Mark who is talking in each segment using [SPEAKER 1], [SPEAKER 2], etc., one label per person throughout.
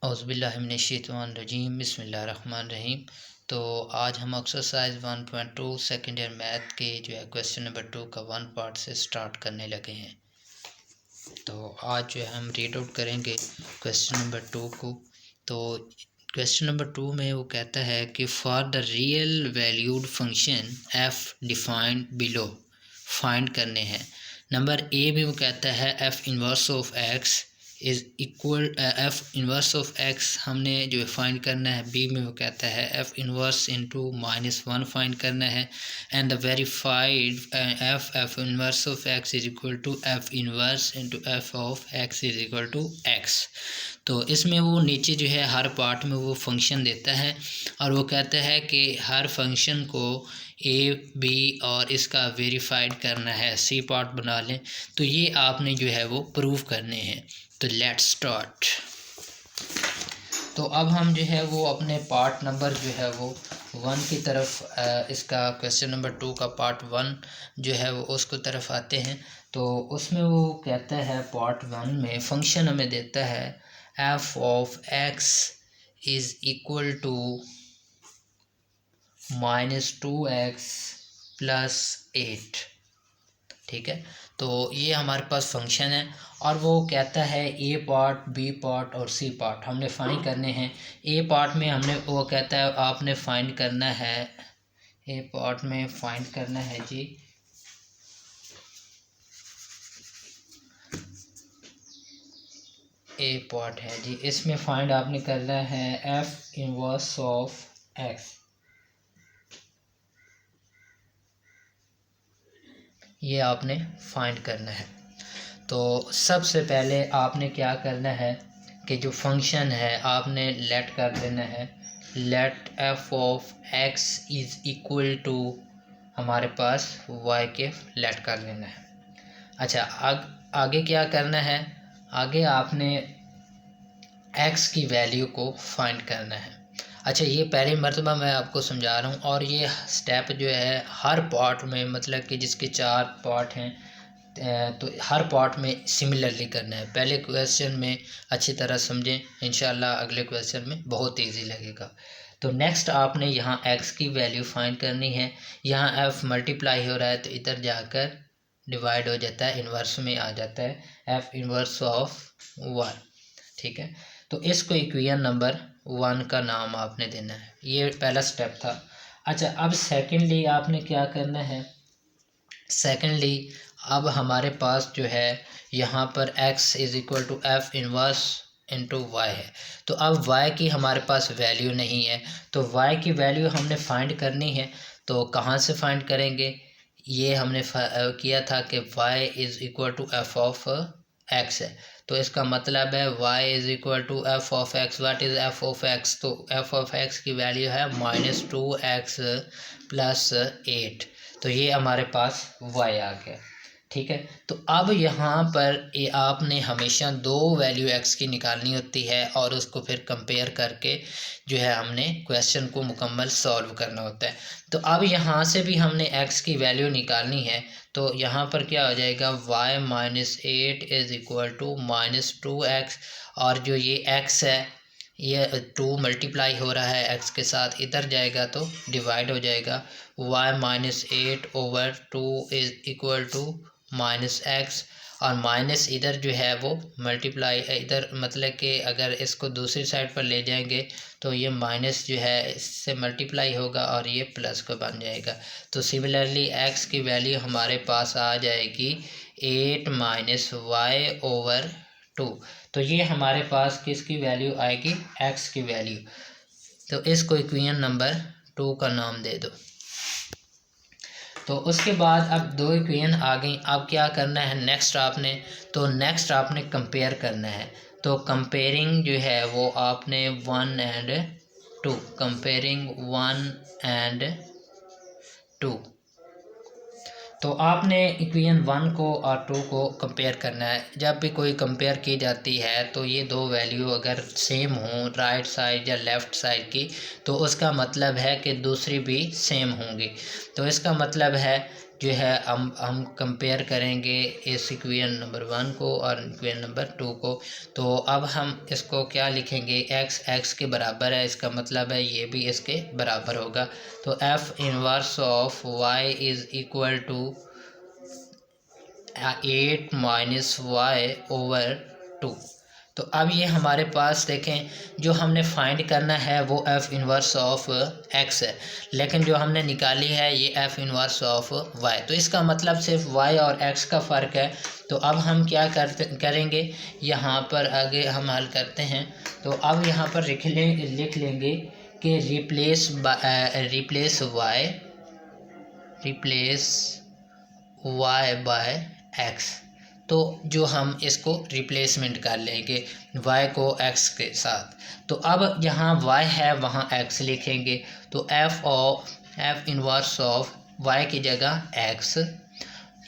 [SPEAKER 1] औज़ुबिल्लाहिमिनश्शैतानिर्रजीम बिस्मिल्लाहिर्रहमानिर्रहीम। तो आज हम एक्सरसाइज 1.2 सेकेंड ईयर मैथ के जो है क्वेश्चन नंबर 2 का 1 पार्ट से स्टार्ट करने लगे हैं। तो आज जो है हम रीड आउट करेंगे क्वेश्चन नंबर 2 को। तो क्वेश्चन नंबर 2 में वो कहता है कि for the real valued function F defined below find करने हैं। नंबर ए में वो कहता है F inverse of x is equal F inverse of x हमने जो है फाइंड करना है। बी में वो कहता है एफ इन्वर्स इंटू -1 फाइंड करना है। And the verified f inverse of x is equal to f inverse into F of x is equal to x. तो इसमें वो नीचे जो है हर पार्ट में वो फंक्शन देता है और वो कहता है कि हर फंक्शन को ए बी और इसका वेरीफाइड करना है। सी पार्ट बना लें। तो ये आपने जो है वो प्रूव करने हैं। तो लेट्स स्टार्ट। तो अब हम जो है वो अपने पार्ट नंबर जो है वो 1 की तरफ इसका क्वेश्चन नंबर 2 का पार्ट 1 जो है वो उसको तरफ आते हैं। तो उसमें वो कहता है पार्ट 1 में फंक्शन हमें देता है f of x is equal to -2x + 8। ठीक है। तो ये हमारे पास फंक्शन है और वो कहता है ए पार्ट बी पार्ट और सी पार्ट हमने फाइंड करने हैं। ए पार्ट में हमने वो कहता है आपने फाइंड करना है, ए पार्ट में फाइंड करना है जी ए पार्ट है जी, इसमें फाइंड आपने करना है एफ इनवर्स ऑफ एक्स। ये आपने फाइंड करना है। तो सबसे पहले आपने क्या करना है कि जो फंक्शन है आपने लेट कर देना है। Let f of x is equal to हमारे पास वाई के लेट कर देना है। अच्छा, आगे क्या करना है, आगे आपने एक्स की वैल्यू को फाइंड करना है। अच्छा, ये पहली मरतबा मैं आपको समझा रहा हूँ और ये स्टेप जो है हर पार्ट में, मतलब कि जिसके 4 पार्ट हैं तो हर पार्ट में सिमिलरली करना है। पहले क्वेश्चन में अच्छी तरह समझें, इंशाल्लाह अगले क्वेश्चन में बहुत इजी लगेगा। तो नेक्स्ट आपने यहाँ x की वैल्यू फाइंड करनी है। यहाँ f मल्टीप्लाई हो रहा है तो इधर जाकर डिवाइड हो जाता है, इन्वर्स में आ जाता है f इन्वर्स ऑफ 1। ठीक है। तो इसको इक्वेशन नंबर 1 का नाम आपने देना है। ये पहला स्टेप था। अच्छा, अब सेकेंडली आपने क्या करना है, सेकेंडली अब हमारे पास जो है यहाँ पर x is equal to f inverse into y है। तो अब y की हमारे पास वैल्यू नहीं है तो y की वैल्यू हमने फाइंड करनी है। तो कहाँ से फाइंड करेंगे, ये हमने किया था कि y is equal to F of x है। तो इसका मतलब है y is equal to F of x. What is f of x, तो एफ ऑफ एक्स की वैल्यू है -2x + 8। तो ये हमारे पास y आ गया। ठीक है। तो अब यहाँ पर ये आपने हमेशा 2 वैल्यू x की निकालनी होती है और उसको फिर कंपेयर करके जो है हमने क्वेश्चन को मुकम्मल सॉल्व करना होता है। तो अब यहाँ से भी हमने x की वैल्यू निकालनी है। तो यहाँ पर क्या हो जाएगा, y - 8 is equal to -2x और जो ये x है ये 2 मल्टीप्लाई हो रहा है x के साथ, इधर जाएगा तो डिवाइड हो जाएगा। y - 8 over 2 is equal to -x और माइनस इधर जो है वो मल्टीप्लाई इधर, मतलब कि अगर इसको दूसरी साइड पर ले जाएंगे तो ये माइनस जो है इससे मल्टीप्लाई होगा और ये प्लस को बन जाएगा। तो सिमिलरली x की वैल्यू हमारे पास आ जाएगी 8 - y ओवर 2। तो ये हमारे पास किसकी वैल्यू आएगी, x की वैल्यू। तो इसको इक्वेशन नंबर 2 का नाम दे दो। तो उसके बाद अब 2 इक्वेशन आ गई। अब क्या करना है नेक्स्ट आपने, तो नेक्स्ट आपने कंपेयर करना है। तो कंपेयरिंग जो है वो आपने 1 and 2, कंपेयरिंग 1 and 2। तो आपने इक्वेशन 1 को और 2 को कंपेयर करना है। जब भी कोई कंपेयर की जाती है तो ये 2 वैल्यू अगर सेम हों राइट साइड या लेफ़्ट साइड की, तो उसका मतलब है कि दूसरी भी सेम होंगी। तो इसका मतलब है जो है हम कंपेयर करेंगे इस इक्वेशन नंबर 1 को और इक्वेशन नंबर 2 को। तो अब हम इसको क्या लिखेंगे, x के बराबर है, इसका मतलब है ये भी इसके बराबर होगा। तो f inverse of y is equal to 8 minus y over 2। तो अब ये हमारे पास देखें, जो हमने फाइंड करना है वो f इनवर्स ऑफ x है, लेकिन जो हमने निकाली है ये f इनवर्स ऑफ y। तो इसका मतलब सिर्फ y और x का फ़र्क है। तो अब हम क्या करेंगे, यहाँ पर आगे हम हल करते हैं। तो अब यहाँ पर लिख लेंगे कि रिप्लेस y बाय x। तो जो हम इसको रिप्लेसमेंट कर लेंगे y को x के साथ। तो अब यहाँ y है वहाँ x लिखेंगे। तो f इनवर्स ऑफ y की जगह x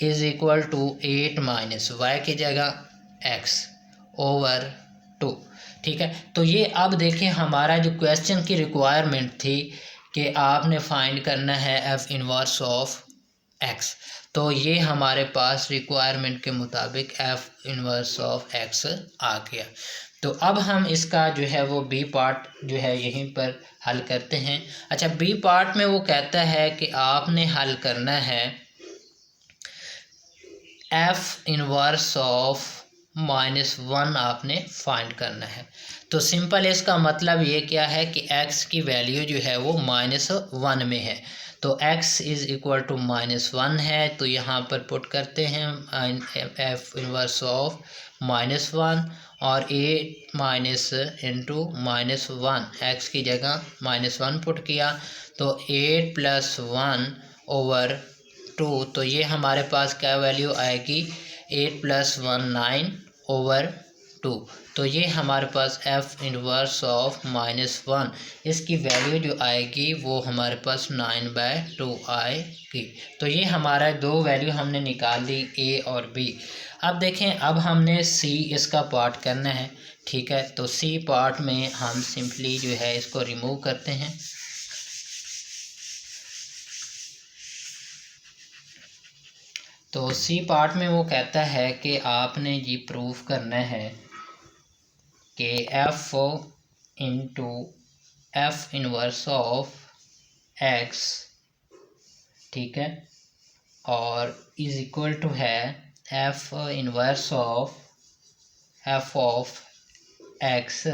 [SPEAKER 1] is equal to 8 minus y की जगह x ओवर 2। ठीक है। तो ये अब देखें हमारा जो क्वेश्चन की रिक्वायरमेंट थी कि आपने फाइंड करना है f इनवर्स ऑफ x। तो ये हमारे पास रिक्वायरमेंट के मुताबिक f इनवर्स ऑफ x आ गया। तो अब हम इसका जो है वो बी पार्ट जो है यहीं पर हल करते हैं। अच्छा, बी पार्ट में वो कहता है कि आपने हल करना है f इनवर्स ऑफ -1 आपने फाइंड करना है। तो सिंपल इसका मतलब ये क्या है कि x की वैल्यू जो है वो -1 में है। तो x इज़ इक्वल टू -1 है। तो यहाँ पर पुट करते हैं f इनवर्स ऑफ -1 और 8 माइनस इंटू -1, x की जगह -1 पुट किया। तो 8 + 1 ओवर 2। तो ये हमारे पास क्या वैल्यू आएगी, 8 + 1 9 ओवर 2। तो ये हमारे पास f इनवर्स ऑफ -1 इसकी वैल्यू जो आएगी वो हमारे पास 9/2 आएगी। तो ये हमारा दो वैल्यू हमने निकाल ली, a और b। अब देखें, अब हमने c इसका पार्ट करना है। ठीक है। तो c पार्ट में हम सिंपली जो है इसको रिमूव करते हैं। तो सी पार्ट में वो कहता है कि आपने ये प्रूफ करना है कि f into f inverse of x, ठीक है, और इज इक्वल टू है f inverse of f of x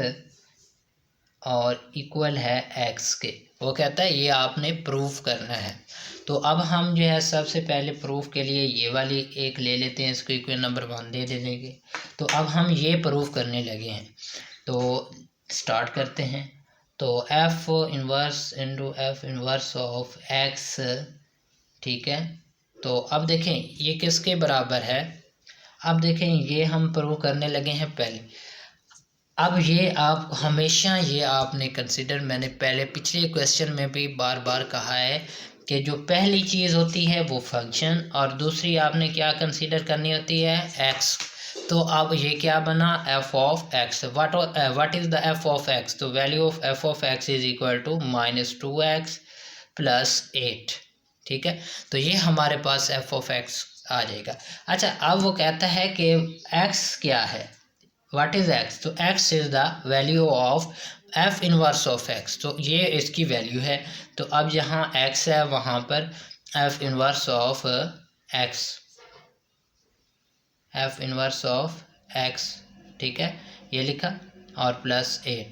[SPEAKER 1] और इक्वल है x के। वो कहता है ये आपने प्रूफ करना है। तो अब हम जो है सबसे पहले प्रूफ के लिए ये वाली एक ले लेते हैं, इसको इक्वेशन नंबर 1 दे देंगे। तो अब हम ये प्रूफ करने लगे हैं। तो स्टार्ट करते हैं। तो f inverse into f inverse of x, ठीक है। तो अब देखें ये किसके बराबर है। अब देखें ये हम प्रूव करने लगे हैं पहले। अब ये आप हमेशा ये आपने कंसिडर, मैंने पहले पिछले क्वेश्चन में भी बार बार कहा है कि जो पहली चीज़ होती है वो फंक्शन और दूसरी आपने क्या कंसीडर करनी होती है, x। तो अब ये क्या बना, f of x। What is the f of x। तो value of f of x is equal to -2x + 8। ठीक है। तो ये हमारे पास f ऑफ x आ जाएगा। अच्छा, अब वो कहता है कि x क्या है, व्हाट इज़ x। तो x is the value of f inverse of x। तो ये इसकी वैल्यू है। तो अब यहाँ x है, वहाँ पर f inverse of x, f inverse of x, ठीक है, ये लिखा और +8।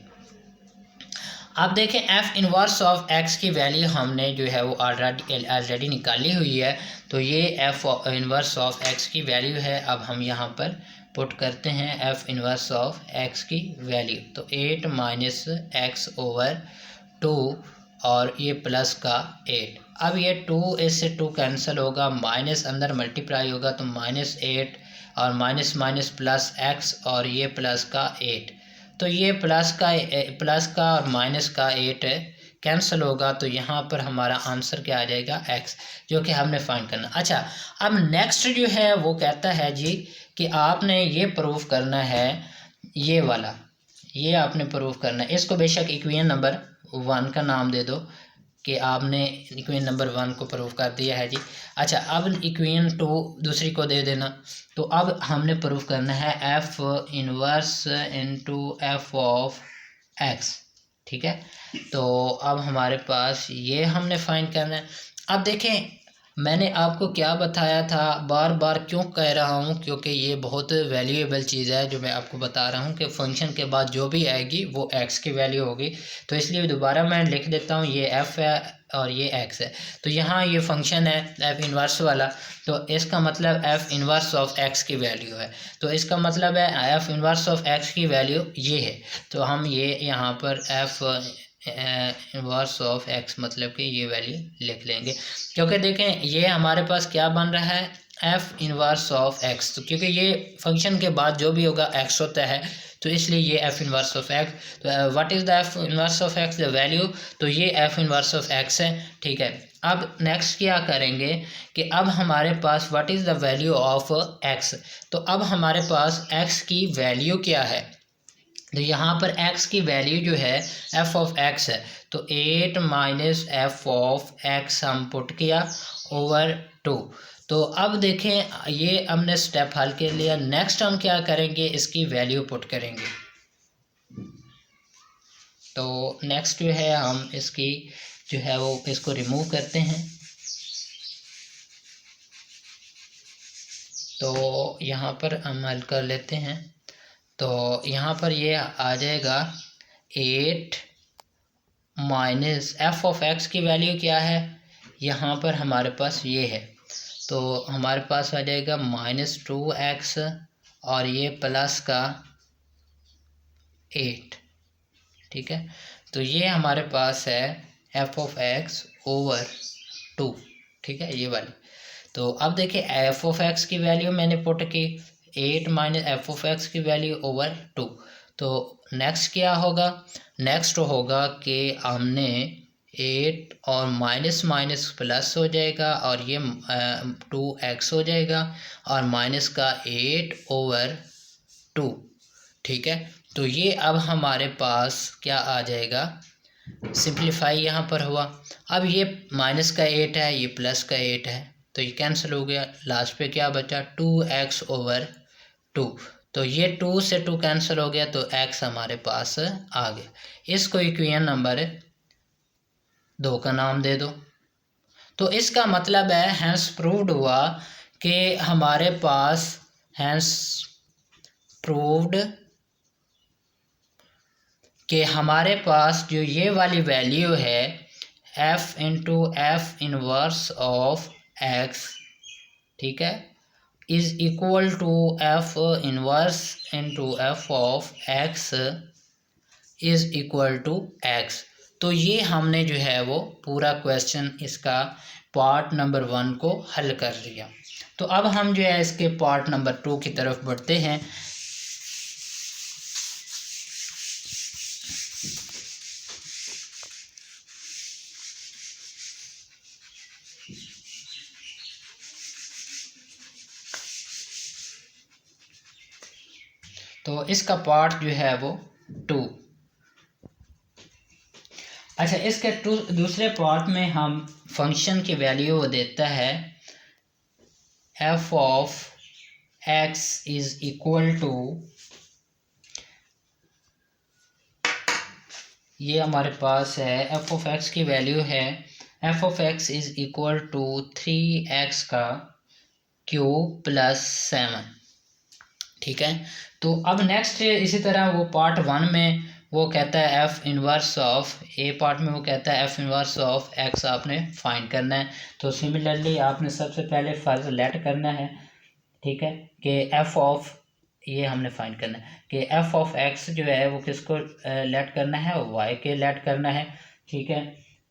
[SPEAKER 1] अब देखें f इनवर्स ऑफ x की वैल्यू हमने जो है वो ऑलरेडी निकाली हुई है। तो ये f इनवर्स ऑफ x की वैल्यू है। अब हम यहाँ पर पुट करते हैं f इनवर्स ऑफ x की वैल्यू। तो 8 माइनस x ओवर 2 और ये प्लस का 8। अब ये 2 इससे 2 कैंसिल होगा, माइनस अंदर मल्टीप्लाई होगा तो -8 और माइनस माइनस प्लस x और ये प्लस का 8। तो ये प्लस का और माइनस का 8 कैंसिल होगा। तो यहाँ पर हमारा आंसर क्या आ जाएगा, x, जो कि हमने फाइंड करना। अच्छा, अब नेक्स्ट जो है वो कहता है जी कि आपने ये प्रूफ करना है, ये वाला, ये आपने प्रूफ करना है। इसको बेशक इक्वेशन नंबर 1 का नाम दे दो, कि आपने इक्वेशन नंबर 1 को प्रूव कर दिया है जी। अच्छा, अब इक्वेशन 2 दूसरी को दे देना। तो अब हमने प्रूव करना है F inverse into F of x, ठीक है। तो अब हमारे पास ये हमने फाइंड करना है। अब देखें, मैंने आपको क्या बताया था, बार बार क्यों कह रहा हूँ, क्योंकि ये बहुत वैल्यूएबल चीज़ है जो मैं आपको बता रहा हूँ कि फंक्शन के बाद जो भी आएगी वो एक्स की वैल्यू होगी। तो इसलिए दोबारा मैं लिख देता हूँ, ये एफ है और ये एक्स है। तो यहाँ ये फंक्शन है एफ इनवर्स वाला, तो इसका मतलब एफ इनवर्स ऑफ एक्स की वैल्यू है। तो इसका मतलब है एफ इनवर्स ऑफ एक्स की वैल्यू ये है। तो हम ये यहाँ पर एफ इनवर्स ऑफ एक्स मतलब कि ये वैल्यू लिख लेंगे, क्योंकि देखें ये हमारे पास क्या बन रहा है, एफ इनवर्स ऑफ एक्स। तो क्योंकि ये फंक्शन के बाद जो भी होगा एक्स होता है, तो इसलिए ये एफ इनवर्स ऑफ एक्स। तो what is the F inverse of x, the value. तो ये एफ इनवर्स ऑफ एक्स है, ठीक है। अब नेक्स्ट क्या करेंगे कि अब हमारे पास what is the value of x. तो अब हमारे पास एक्स की वैल्यू क्या है, तो यहाँ पर x की वैल्यू जो है f ऑफ x है। तो 8 माइनस एफ ऑफ x हम पुट किया ओवर 2। तो अब देखें, ये हमने स्टेप हल कर लिया। नेक्स्ट हम क्या करेंगे, इसकी वैल्यू पुट करेंगे। तो नेक्स्ट जो है हम इसकी जो है वो इसको रिमूव करते हैं। तो यहाँ पर हम हल कर लेते हैं। तो यहाँ पर ये आ जाएगा 8 माइनस एफ ऑफ एक्स की वैल्यू क्या है, यहाँ पर हमारे पास ये है। तो हमारे पास आ जाएगा -2x और ये प्लस का 8, ठीक है। तो ये हमारे पास है एफ ऑफ एक्स ओवर 2, ठीक है, ये वाली। तो अब देखिए एफ ऑफ एक्स की वैल्यू मैंने पुट की 8 माइनस एफ ऑफ एक्स की वैल्यू ओवर 2। तो नेक्स्ट क्या होगा, नेक्स्ट होगा कि हमने 8 और माइनस माइनस प्लस हो जाएगा और ये 2x हो जाएगा और माइनस का 8 ओवर 2, ठीक है। तो ये अब हमारे पास क्या आ जाएगा, सिंप्लीफाई यहाँ पर हुआ। अब ये माइनस का 8 है, ये प्लस का 8 है, तो ये कैंसिल हो गया। लास्ट पे क्या बचा, 2x ओवर 2। तो ये 2 से 2 कैंसिल हो गया, तो x हमारे पास आ गया। इसको इक्वेशन नंबर 2 का नाम दे दो। तो इसका मतलब है हैंस प्रूव्ड हुआ कि हमारे पास हैंस प्रूव्ड कि हमारे पास जो ये वाली वैल्यू है f into f inverse of x, ठीक है, is equal to F inverse into F of x is equal to x। तो ये हमने जो है वो पूरा क्वेश्चन इसका पार्ट नंबर 1 को हल कर लिया। तो अब हम जो है इसके पार्ट नंबर 2 की तरफ बढ़ते हैं। तो इसका पार्ट जो है वो 2। अच्छा, इसके दूसरे पार्ट में हम फंक्शन की वैल्यू देता है f of x is equal to, ये हमारे पास है एफ ऑफ एक्स की वैल्यू है f of x is equal to 3x का क्यूब प्लस 7, ठीक है। तो अब नेक्स्ट इसी तरह वो पार्ट 1 में वो कहता है F inverse of, A part में वो कहता है एफ इनवर्स ऑफ एक्स आपने फाइंड करना है। तो सिमिलरली आपने सबसे पहले फर्ज लेट करना है, ठीक है, कि एफ ऑफ, ये हमने फाइंड करना है कि एफ ऑफ एक्स जो है वो किसको लेट करना है, वाई के लेट करना है, ठीक है।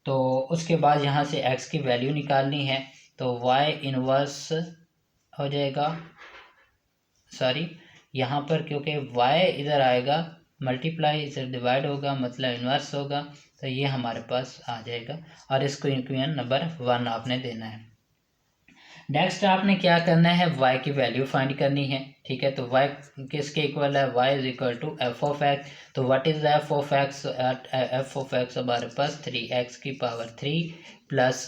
[SPEAKER 1] तो उसके बाद यहाँ से एक्स की वैल्यू निकालनी है। तो वाई इनवर्स हो जाएगा, सॉरी यहाँ पर क्योंकि y इधर आएगा मल्टीप्लाई इधर डिवाइड होगा, मतलब इन्वर्स होगा, तो ये हमारे पास आ जाएगा और इसको इक्वेशन नंबर 1 आपने देना है। नेक्स्ट आपने क्या करना है, y की वैल्यू फाइंड करनी है, ठीक है। तो y किसके इक्वल है, y is equal to F of x. तो what is F of X, F of X हमारे पास 3x की पावर 3 प्लस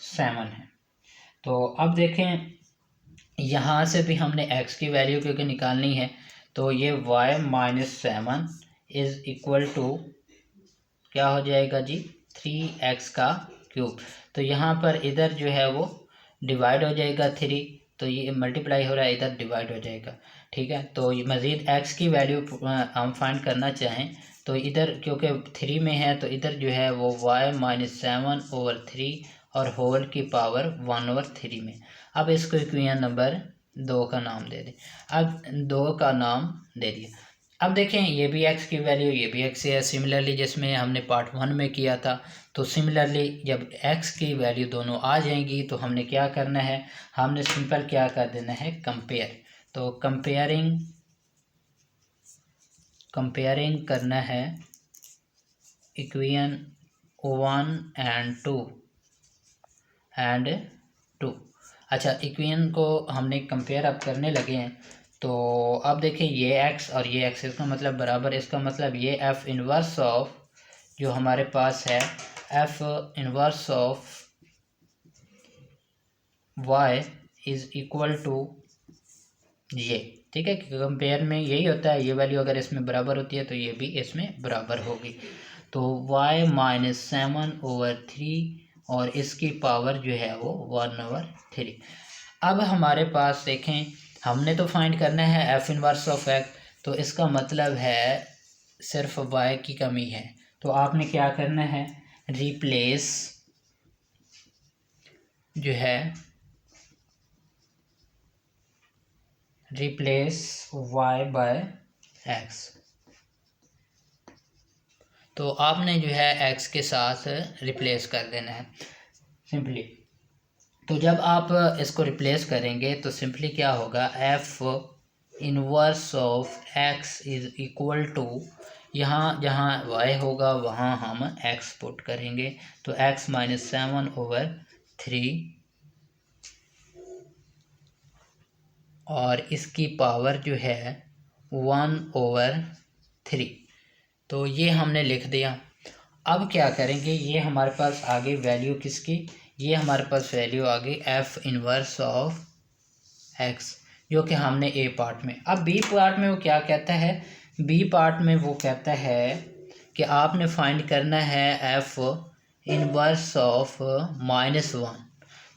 [SPEAKER 1] 7 है। तो अब देखें यहाँ से भी हमने x की वैल्यू क्योंकि निकालनी है, तो ये y minus 7 is equal to क्या हो जाएगा जी, 3x का क्यूब। तो यहाँ पर इधर जो है वो डिवाइड हो जाएगा 3, तो ये मल्टीप्लाई हो रहा है, इधर डिवाइड हो जाएगा, ठीक है। तो ये मज़ीद x की वैल्यू हम फाइंड करना चाहें तो इधर क्योंकि 3 में है तो इधर जो है वो y माइनस 7/3 और होल की पावर 1/3 में। अब इसको इक्वेशन नंबर 2 का नाम दे दें। अब 2 का नाम दे दिया। अब देखें ये भी x की वैल्यू, ये भी x है, सिमिलरली जिसमें हमने पार्ट 1 में किया था। तो सिमिलरली जब x की वैल्यू दोनों आ जाएंगी तो हमने क्या करना है, हमने सिंपल क्या कर देना है, कंपेयर। तो कंपेयरिंग करना है इक्वेशन 1 एंड 2। अच्छा, इक्वेशन को हमने कंपेयर अब करने लगे हैं। तो अब देखिए ये x और ये x, इसका मतलब बराबर, इसका मतलब ये f इनवर्स ऑफ जो हमारे पास है f inverse of y is equal to ये, ठीक है। कंपेयर में यही होता है, ये वैल्यू अगर इसमें बराबर होती है तो ये भी इसमें बराबर होगी। तो y माइनस 7/3 और इसकी पावर जो है वो 1/3। अब हमारे पास देखें हमने तो फाइंड करना है f इनवर्स ऑफ x, तो इसका मतलब है सिर्फ y की कमी है। तो आपने क्या करना है, रिप्लेस जो है रिप्लेस y बाय x। तो आपने जो है x के साथ रिप्लेस कर देना है सिंपली। तो जब आप इसको रिप्लेस करेंगे तो सिंपली क्या होगा, f inverse of x is equal to, यहाँ जहाँ y होगा वहाँ हम x पुट करेंगे। तो x माइनस 7/3 और इसकी पावर जो है 1/3। तो ये हमने लिख दिया। अब क्या करेंगे, ये हमारे पास आगे वैल्यू किसकी, ये हमारे पास वैल्यू आ गई f इनवर्स ऑफ x, जो कि हमने ए पार्ट में। अब बी पार्ट में वो क्या कहता है, बी पार्ट में वो कहता है कि आपने फाइंड करना है f इनवर्स ऑफ -1।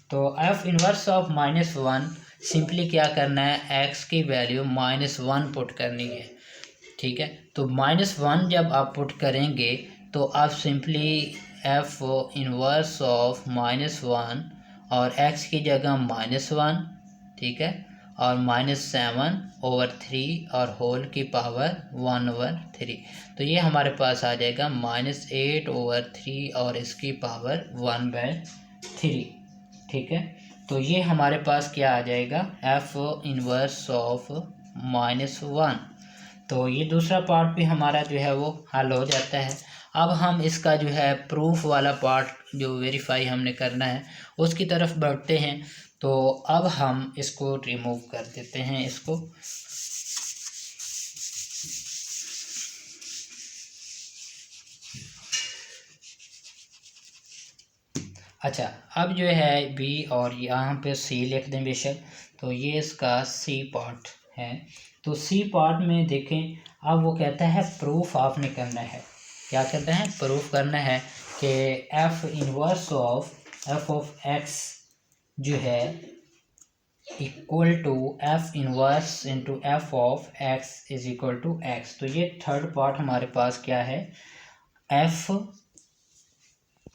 [SPEAKER 1] तो f इनवर्स ऑफ -1 सिंपली क्या करना है, x की वैल्यू -1 पुट करनी है, ठीक है। तो -1 जब आप पुट करेंगे तो आप सिंपली f इनवर्स ऑफ -1 और x की जगह -1, ठीक है, और -7/3 और होल की पावर 1/3। तो ये हमारे पास आ जाएगा -8/3 और इसकी पावर 1/3, ठीक है। तो ये हमारे पास क्या आ जाएगा, f इनवर्स ऑफ -1। तो ये दूसरा पार्ट भी हमारा जो है वो हल हो जाता है। अब हम इसका जो है प्रूफ वाला पार्ट जो वेरीफाई हमने करना है उसकी तरफ बढ़ते हैं। तो अब हम इसको रिमूव कर देते हैं इसको। अच्छा, अब जो है बी और यहाँ पे सी लिख दें बेशक। तो ये इसका सी पार्ट है। तो सी पार्ट में देखें, अब वो कहता है प्रूफ आपने करना है। क्या कहता है, प्रूफ करना है कि F inverse of F of X जो है equal to F inverse into F of x is equal to x. तो ये थर्ड पार्ट हमारे पास क्या है, F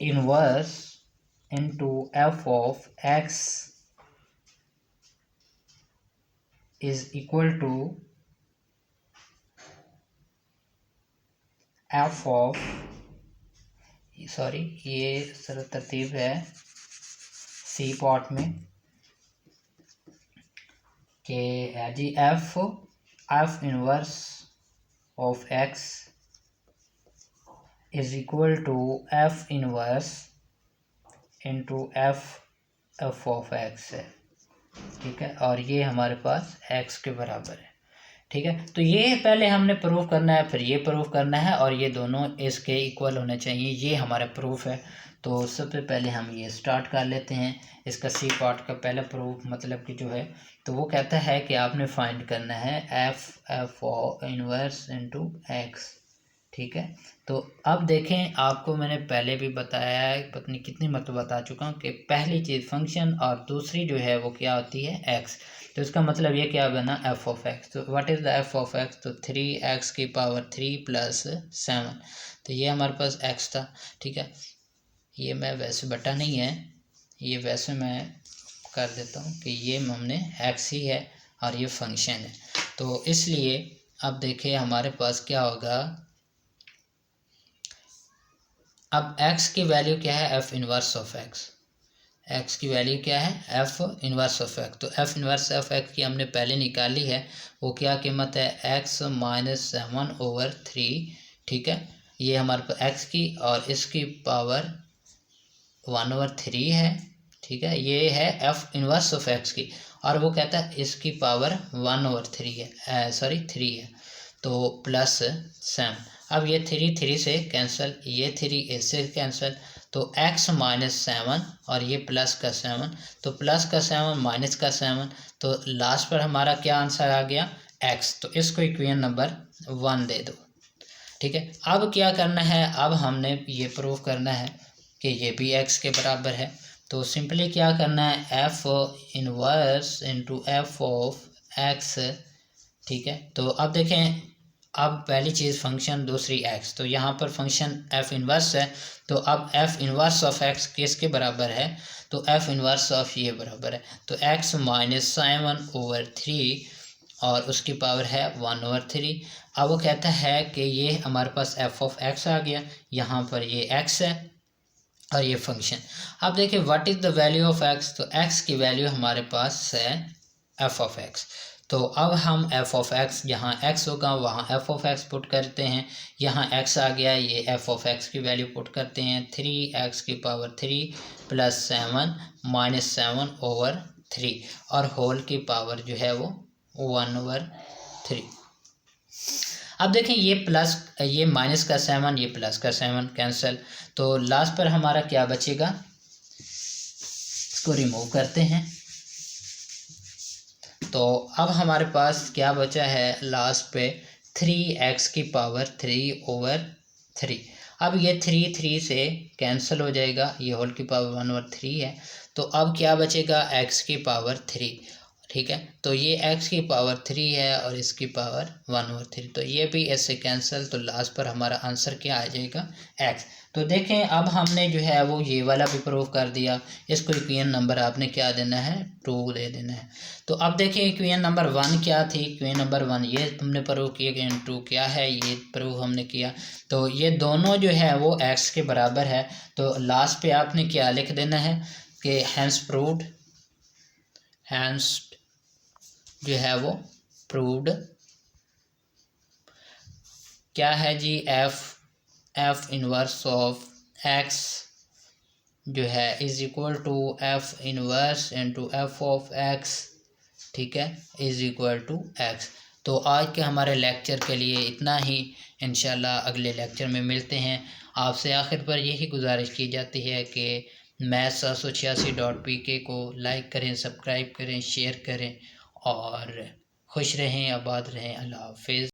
[SPEAKER 1] inverse into f of x is equal to f of, sorry ये sir तरतीब है सी पार्ट में कि G F inverse of x is equal to f inverse into F of X है। ठीक है, और ये हमारे पास x के बराबर है। ठीक है, तो ये पहले हमने प्रूव करना है, फिर ये प्रूव करना है, और ये दोनों इसके इक्वल होने चाहिए, ये हमारा प्रूफ है। तो सबसे पहले हम ये स्टार्ट कर लेते हैं। इसका सी पार्ट का पहला प्रूफ मतलब कि जो है, तो वो कहता है कि आपने फाइंड करना है एफ इनवर्स इनटू एक्स। ठीक है, तो अब देखें, आपको मैंने पहले भी बताया है, पता नहीं कितनी मरतबा बता चुका हूँ कि पहली चीज़ फंक्शन और दूसरी जो है वो क्या होती है, एक्स। तो इसका मतलब ये क्या बना, एफ ऑफ एक्स। तो what is the F of x, तो 3x की पावर 3 प्लस 7। तो ये हमारे पास एक्स था। ठीक है, ये मैं वैसे बटा नहीं है, ये वैसे मैं कर देता हूँ कि ये हमने एक्स ही है और ये फंक्शन है। तो इसलिए अब देखिए हमारे पास क्या होगा, अब x की वैल्यू क्या है, F inverse of x। x की वैल्यू क्या है, एफ इनवर्स ऑफ x। तो एफ इनवर्स ऑफ x की हमने पहले निकाली है, वो क्या कीमत है, x माइनस 7/3। ठीक है, ये हमारे पास x की और इसकी पावर 1/3 है। ठीक है, ये है एफ इनवर्स ऑफ x की, और वो कहता है इसकी पावर 1/3 है, सॉरी 3 है, तो प्लस 7। अब ये 3 से कैंसिल, ये 3 इससे कैंसिल, तो x माइनस 7 और ये प्लस का 7, तो प्लस का 7 माइनस का 7, तो लास्ट पर हमारा क्या आंसर आ गया, x। तो इसको इक्वेशन नंबर 1 दे दो। ठीक है, अब क्या करना है, अब हमने ये प्रूव करना है कि ये भी x के बराबर है। तो सिंपली क्या करना है, F inverse into F of x। ठीक है, तो अब देखें, अब पहली चीज़ फंक्शन, दूसरी x, तो यहाँ पर फंक्शन f इनवर्स है, तो अब f इनवर्स ऑफ x किसके बराबर है, तो f इनवर्स ऑफ ये बराबर है, तो x माइनस 7/3 और उसकी पावर है 1/3। अब वो कहता है कि ये हमारे पास f ऑफ x आ गया, यहाँ पर ये x है और ये फंक्शन। अब देखिए what is the value of x, तो x की वैल्यू हमारे पास है f ऑफ x। तो अब हम f ऑफ x, जहाँ x होगा वहाँ f ऑफ x पुट करते हैं, यहाँ x आ गया, ये f ऑफ x की वैल्यू पुट करते हैं, 3x की पावर 3 प्लस 7 माइनस 7/3 और होल की पावर जो है वो 1/3। अब देखें, ये प्लस, ये माइनस का 7, ये प्लस का 7 कैंसिल, तो लास्ट पर हमारा क्या बचेगा, इसको रिमूव करते हैं। तो अब हमारे पास क्या बचा है लास्ट पे, 3x की पावर 3/3। अब ये 3 से कैंसिल हो जाएगा, ये होल की पावर 1/3 है, तो अब क्या बचेगा, x की पावर 3। ठीक है, तो ये x की पावर 3 है और इसकी पावर 1/3, तो ये भी इससे कैंसिल, तो लास्ट पर हमारा आंसर क्या आ जाएगा, x। तो देखें, अब हमने जो है वो ये वाला भी प्रूव कर दिया, इसको इक्वेशन नंबर आपने क्या देना है, 2 दे देना है। तो अब देखिए इक्वेशन नंबर 1 क्या थी, इक्वेशन नंबर 1 ये हमने प्रूव किया, इक्वेशन 2 क्या है, ये प्रूव हमने किया। तो ये दोनों जो है वो x के बराबर है, तो लास्ट पे आपने क्या लिख देना है कि हैंस प्रूव्ड, हैंस जो है वो प्रूव्ड क्या है जी, एफ इनवर्स ऑफ x जो है is equal to F inverse into F of x। ठीक है, इज इक्वल टू x। तो आज के हमारे लेक्चर के लिए इतना ही, इंशाल्लाह अगले लेक्चर में मिलते हैं। आपसे आखिर पर यही गुजारिश की जाती है कि maths786.pk को लाइक करें, सब्सक्राइब करें, शेयर करें और खुश रहें, आबाद रहें। अल्लाह हाफिज़।